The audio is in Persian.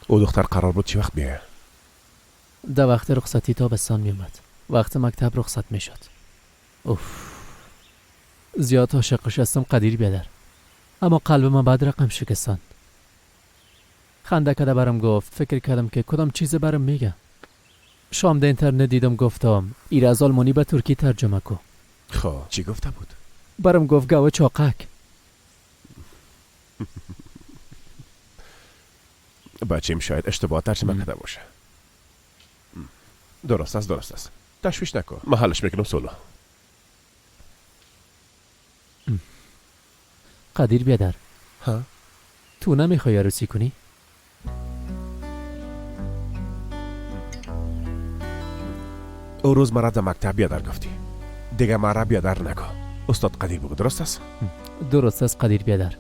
او دختر قرار بود چی وقت بیایه؟ در وقت رخصتی تابستان میومد. وقت مکتب رخصت میشد. اوف، زیاد عاشقش هستم قدیر بیادر، اما قلب من بعد رقم شکستان. خنده کده برم گفت، فکر کردم که کدام چیز برم میگه. شام ده اینترنت دیدم گفتم ایر از آلمانی به ترکی ترجمه کو. خب چی گفته بود؟ برم گفت گوه چاقک. بچیم شاید اشتباه ترجمه کرده باشه. درست است. تشویش نکن، من حلش میکنم سولو. قدیر بیادر، ها؟ تو نمیخوای عروسی کنی؟ او روز مرا در مکتب بیادر گفتی، دیگه مرا بیادر نکن. استاد قدیر بگو، درست است؟ درست است قدیر بیادر.